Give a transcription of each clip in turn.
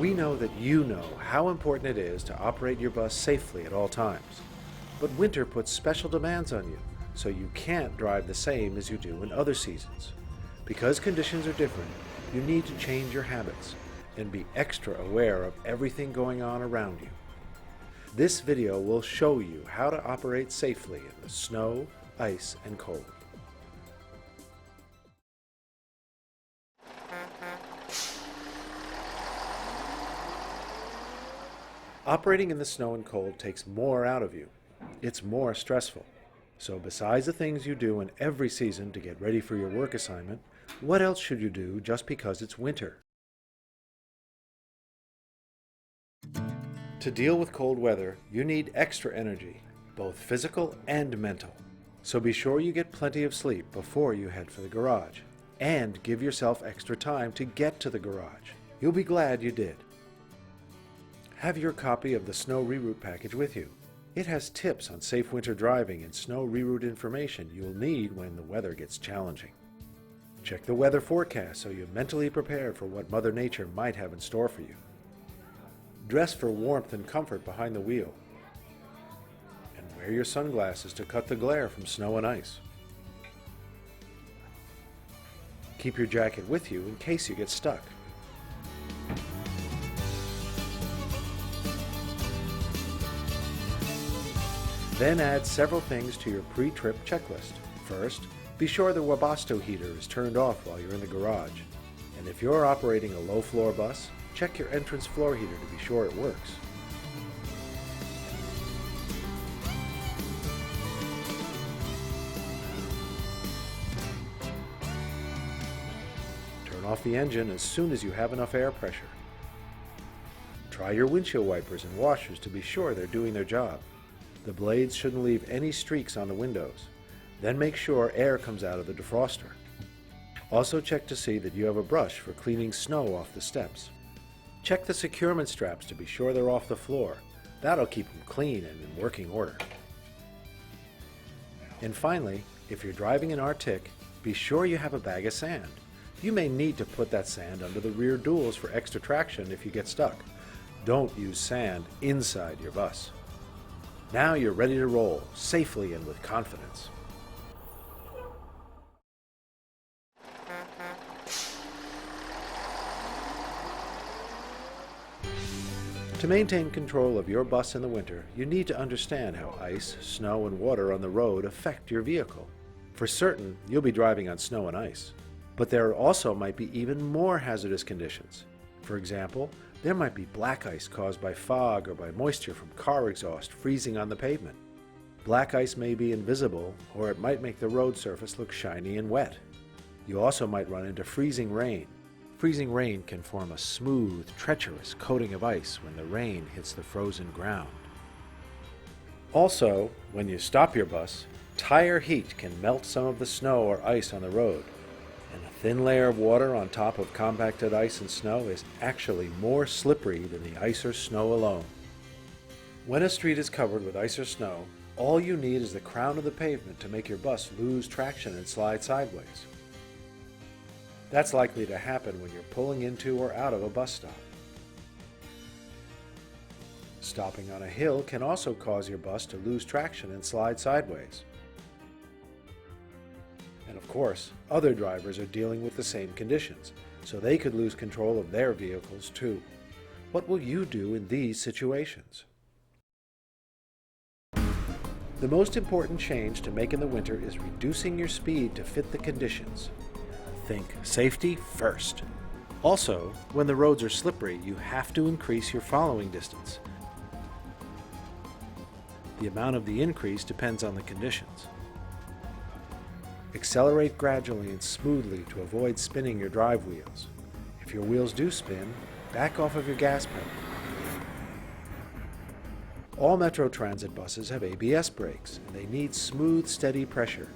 We know that you know how important it is to operate your bus safely at all times. But winter puts special demands on you, so you can't drive the same as you do in other seasons. Because conditions are different, you need to change your habits and be extra aware of everything going on around you. This video will show you how to operate safely in the snow, ice, and cold. Operating in the snow and cold takes more out of you. It's more stressful. So besides the things you do in every season to get ready for your work assignment, what else should you do just because it's winter? To deal with cold weather, you need extra energy, both physical and mental. So be sure you get plenty of sleep before you head for the garage, and give yourself extra time to get to the garage. You'll be glad you did. Have your copy of the Snow Reroute package with you. It has tips on safe winter driving and snow reroute information you'll need when the weather gets challenging. Check the weather forecast so you're mentally prepared for what Mother Nature might have in store for you. Dress for warmth and comfort behind the wheel. And wear your sunglasses to cut the glare from snow and ice. Keep your jacket with you in case you get stuck. Then add several things to your pre-trip checklist. First, be sure the Webasto heater is turned off while you're in the garage. And if you're operating a low-floor bus, check your entrance floor heater to be sure it works. Turn off the engine as soon as you have enough air pressure. Try your windshield wipers and washers to be sure they're doing their job. The blades shouldn't leave any streaks on the windows. Then make sure air comes out of the defroster. Also check to see that you have a brush for cleaning snow off the steps. Check the securement straps to be sure they're off the floor. That'll keep them clean and in working order. And finally, if you're driving an Arctic, be sure you have a bag of sand. You may need to put that sand under the rear duals for extra traction if you get stuck. Don't use sand inside your bus. Now you're ready to roll, safely and with confidence. To maintain control of your bus in the winter, you need to understand how ice, snow, and water on the road affect your vehicle. For certain, you'll be driving on snow and ice. But there also might be even more hazardous conditions. For example, there might be black ice caused by fog or by moisture from car exhaust freezing on the pavement. Black ice may be invisible, or it might make the road surface look shiny and wet. You also might run into freezing rain. Freezing rain can form a smooth, treacherous coating of ice when the rain hits the frozen ground. Also, when you stop your bus, tire heat can melt some of the snow or ice on the road. And a thin layer of water on top of compacted ice and snow is actually more slippery than the ice or snow alone. When a street is covered with ice or snow, all you need is the crown of the pavement to make your bus lose traction and slide sideways. That's likely to happen when you're pulling into or out of a bus stop. Stopping on a hill can also cause your bus to lose traction and slide sideways. And of course, other drivers are dealing with the same conditions, so they could lose control of their vehicles too. What will you do in these situations? The most important change to make in the winter is reducing your speed to fit the conditions. Think safety first. Also, when the roads are slippery, you have to increase your following distance. The amount of the increase depends on the conditions. Accelerate gradually and smoothly to avoid spinning your drive wheels. If your wheels do spin, back off of your gas pedal. All Metro Transit buses have ABS brakes, and they need smooth, steady pressure.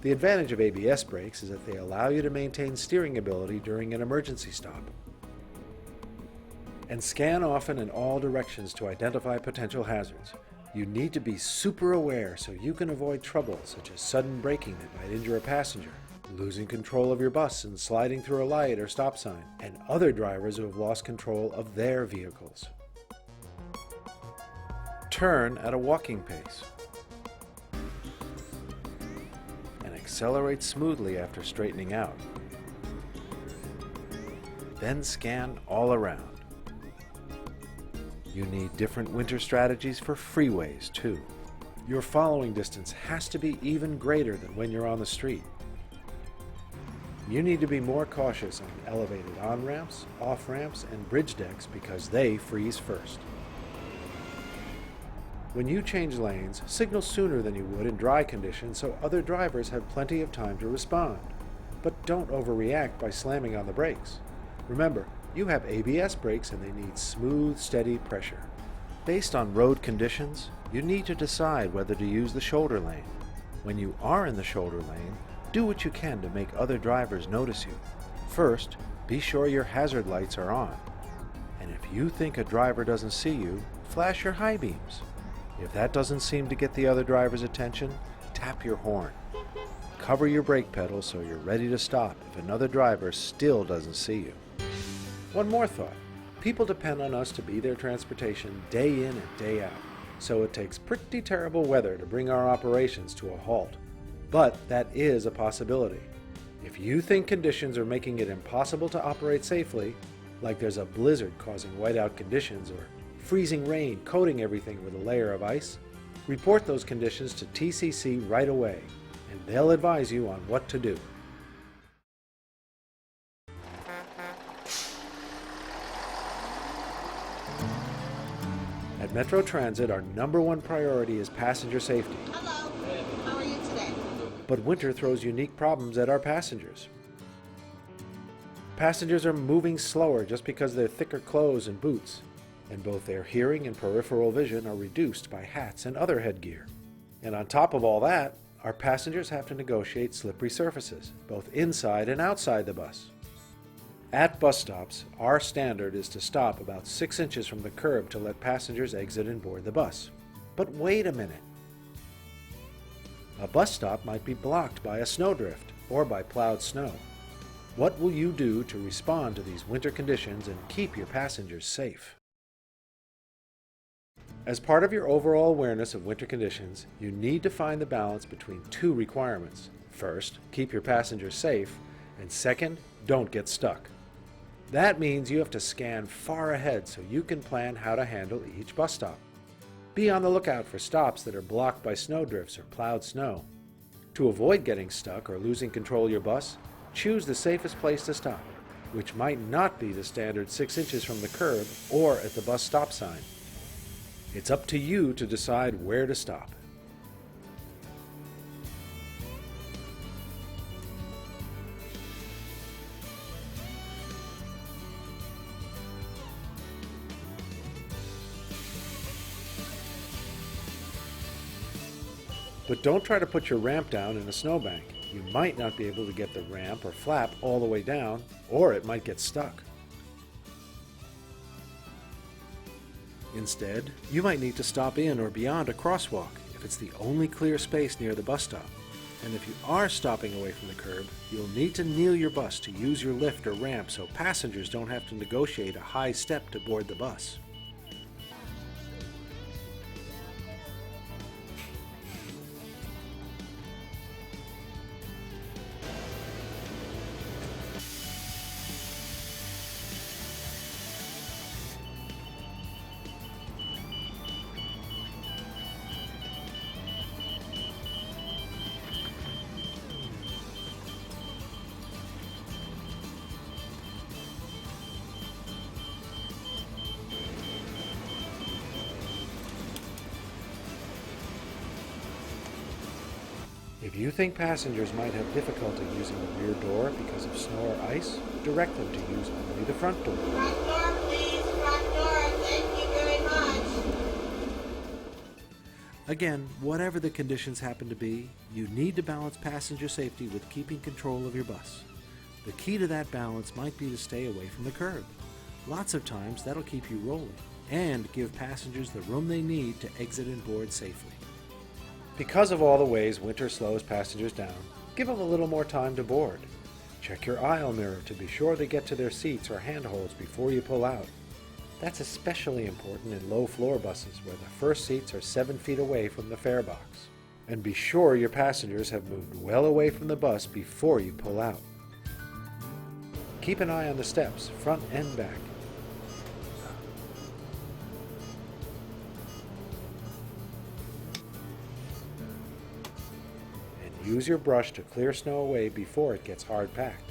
The advantage of ABS brakes is that they allow you to maintain steering ability during an emergency stop. And scan often in all directions to identify potential hazards. You need to be super aware so you can avoid trouble such as sudden braking that might injure a passenger, losing control of your bus and sliding through a light or stop sign, and other drivers who have lost control of their vehicles. Turn at a walking pace and accelerate smoothly after straightening out. Then scan all around. You need different winter strategies for freeways too. Your following distance has to be even greater than when you're on the street. You need to be more cautious on elevated on-ramps, off-ramps, and bridge decks because they freeze first. When you change lanes, signal sooner than you would in dry conditions so other drivers have plenty of time to respond. But don't overreact by slamming on the brakes. Remember, you have ABS brakes and they need smooth, steady pressure. Based on road conditions, you need to decide whether to use the shoulder lane. When you are in the shoulder lane, do what you can to make other drivers notice you. First, be sure your hazard lights are on. And if you think a driver doesn't see you, flash your high beams. If that doesn't seem to get the other driver's attention, tap your horn. Cover your brake pedal so you're ready to stop if another driver still doesn't see you. One more thought. People depend on us to be their transportation day in and day out, so it takes pretty terrible weather to bring our operations to a halt. But that is a possibility. If you think conditions are making it impossible to operate safely, like there's a blizzard causing whiteout conditions or freezing rain coating everything with a layer of ice, report those conditions to TCC right away, and they'll advise you on what to do. At Metro Transit, our #1 priority is passenger safety. Hello, how are you today? But winter throws unique problems at our passengers. Passengers are moving slower just because of their thicker clothes and boots, and both their hearing and peripheral vision are reduced by hats and other headgear. And on top of all that, our passengers have to negotiate slippery surfaces, both inside and outside the bus. At bus stops, our standard is to stop about 6 inches from the curb to let passengers exit and board the bus. But wait a minute. A bus stop might be blocked by a snowdrift or by plowed snow. What will you do to respond to these winter conditions and keep your passengers safe? As part of your overall awareness of winter conditions, you need to find the balance between two requirements. First, keep your passengers safe, and second, don't get stuck. That means you have to scan far ahead so you can plan how to handle each bus stop. Be on the lookout for stops that are blocked by snowdrifts or plowed snow. To avoid getting stuck or losing control of your bus, choose the safest place to stop, which might not be the standard 6 inches from the curb or at the bus stop sign. It's up to you to decide where to stop. But don't try to put your ramp down in a snowbank. You might not be able to get the ramp or flap all the way down, or it might get stuck. Instead, you might need to stop in or beyond a crosswalk if it's the only clear space near the bus stop. And if you are stopping away from the curb, you'll need to kneel your bus to use your lift or ramp so passengers don't have to negotiate a high step to board the bus. If you think passengers might have difficulty using the rear door because of snow or ice, direct them to use only the front door. Front door, please. Front door. Thank you very much. Again, whatever the conditions happen to be, you need to balance passenger safety with keeping control of your bus. The key to that balance might be to stay away from the curb. Lots of times that'll keep you rolling and give passengers the room they need to exit and board safely. Because of all the ways winter slows passengers down, Give them a little more time to board. Check your aisle mirror to be sure they get to their seats or handholds before you pull out. That's especially important in low floor buses where the first seats are 7 feet away from the fare box. And be sure your passengers have moved well away from the bus before you pull out. Keep an eye on the steps, front and back. And use your brush to clear snow away before it gets hard packed.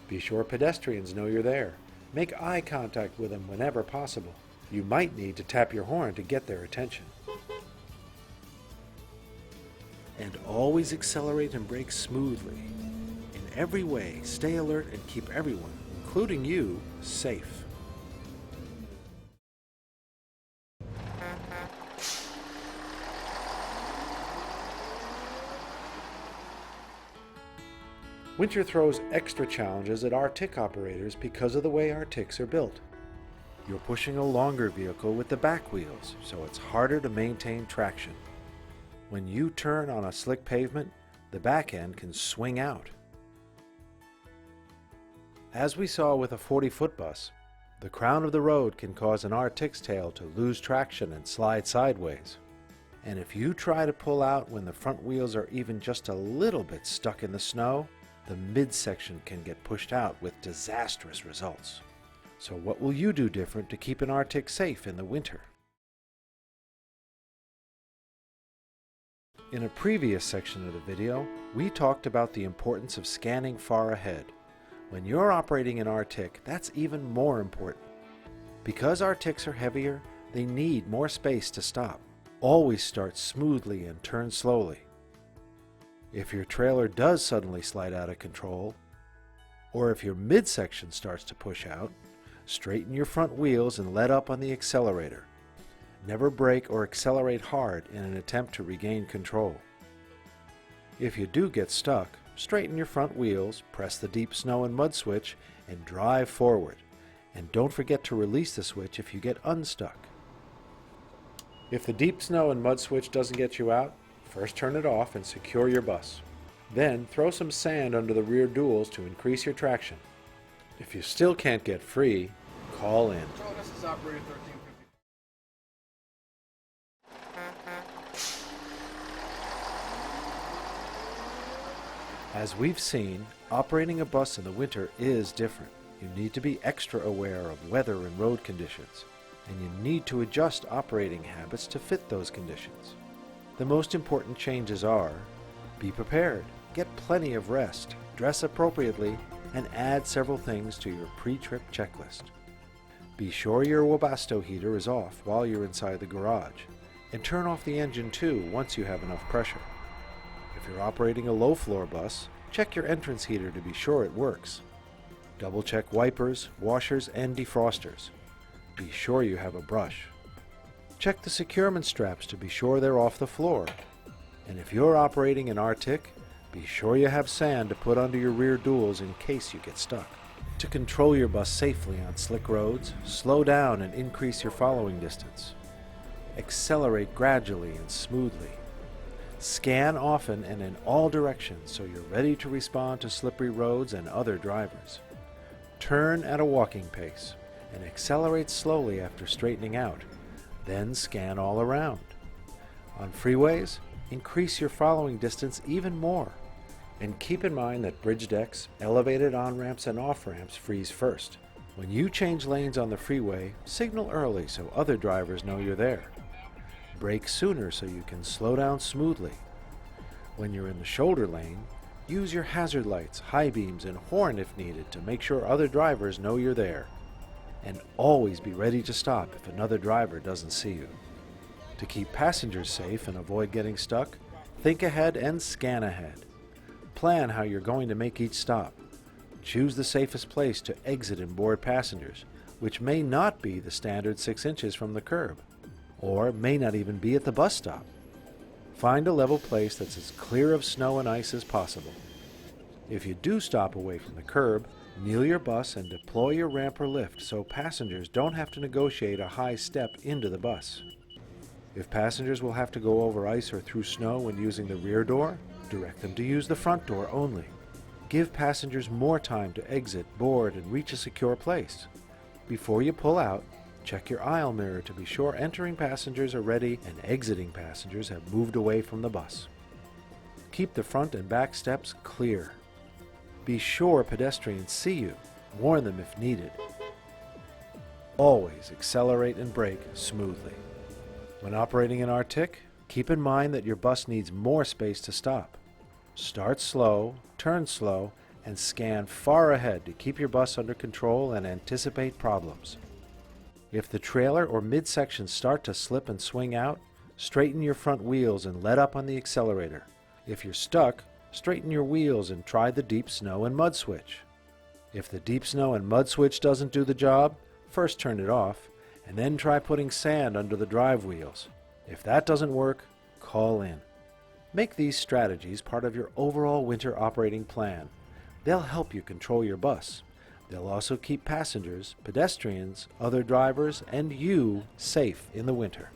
Be sure pedestrians know you're there. Make eye contact with them whenever possible. You might need to tap your horn to get their attention. And always accelerate and brake smoothly. In every way, stay alert and keep everyone, including you, safe. Winter throws extra challenges at Arctic operators because of the way Arctics are built. You're pushing a longer vehicle with the back wheels, so it's harder to maintain traction. When you turn on a slick pavement, the back end can swing out. As we saw with a 40-foot bus, the crown of the road can cause an Arctic's tail to lose traction and slide sideways. And if you try to pull out when the front wheels are even just a little bit stuck in the snow, the midsection can get pushed out with disastrous results. So what will you do different to keep an Arctic safe in the winter? In a previous section of the video, we talked about the importance of scanning far ahead. When you're operating an Arctic, that's even more important. Because Arctics are heavier, they need more space to stop. Always start smoothly and turn slowly. If your trailer does suddenly slide out of control, or if your midsection starts to push out, straighten your front wheels and let up on the accelerator. Never brake or accelerate hard in an attempt to regain control. If you do get stuck, straighten your front wheels, press the deep snow and mud switch, and drive forward. And don't forget to release the switch if you get unstuck. If the deep snow and mud switch doesn't get you out, first turn it off and secure your bus. Then throw some sand under the rear duals to increase your traction. If you still can't get free, call in. Control, this is operator 1350. As we've seen, operating a bus in the winter is different. You need to be extra aware of weather and road conditions, and you need to adjust operating habits to fit those conditions. The most important changes are: be prepared, get plenty of rest, dress appropriately, and add several things to your pre-trip checklist. Be sure your Webasto heater is off while you're inside the garage, and turn off the engine too once you have enough pressure. If you're operating a low-floor bus, check your entrance heater to be sure it works. Double-check wipers, washers, and defrosters. Be sure you have a brush. Check the securement straps to be sure they're off the floor. And if you're operating an Arctic, be sure you have sand to put under your rear duals in case you get stuck. To control your bus safely on slick roads, slow down and increase your following distance. Accelerate gradually and smoothly. Scan often and in all directions so you're ready to respond to slippery roads and other drivers. Turn at a walking pace and accelerate slowly after straightening out. Then scan all around. On freeways, increase your following distance even more. And keep in mind that bridge decks, elevated on-ramps and off-ramps freeze first. When you change lanes on the freeway, signal early so other drivers know you're there. Brake sooner so you can slow down smoothly. When you're in the shoulder lane, use your hazard lights, high beams, and horn if needed to make sure other drivers know you're there. And always be ready to stop if another driver doesn't see you. To keep passengers safe and avoid getting stuck, think ahead and scan ahead. Plan how you're going to make each stop. Choose the safest place to exit and board passengers, which may not be the standard 6 inches from the curb, or may not even be at the bus stop. Find a level place that's as clear of snow and ice as possible. If you do stop away from the curb, kneel your bus and deploy your ramp or lift so passengers don't have to negotiate a high step into the bus. If passengers will have to go over ice or through snow when using the rear door, direct them to use the front door only. Give passengers more time to exit, board, and reach a secure place. Before you pull out, check your aisle mirror to be sure entering passengers are ready and exiting passengers have moved away from the bus. Keep the front and back steps clear. Be sure pedestrians see you. Warn them if needed. Always accelerate and brake smoothly. When operating an Arctic, keep in mind that your bus needs more space to stop. Start slow, turn slow, and scan far ahead to keep your bus under control and anticipate problems. If the trailer or midsection start to slip and swing out, straighten your front wheels and let up on the accelerator. If you're stuck, straighten your wheels and try the deep snow and mud switch. If the deep snow and mud switch doesn't do the job, first turn it off, and then try putting sand under the drive wheels. If that doesn't work, call in. Make these strategies part of your overall winter operating plan. They'll help you control your bus. They'll also keep passengers, pedestrians, other drivers, and you safe in the winter.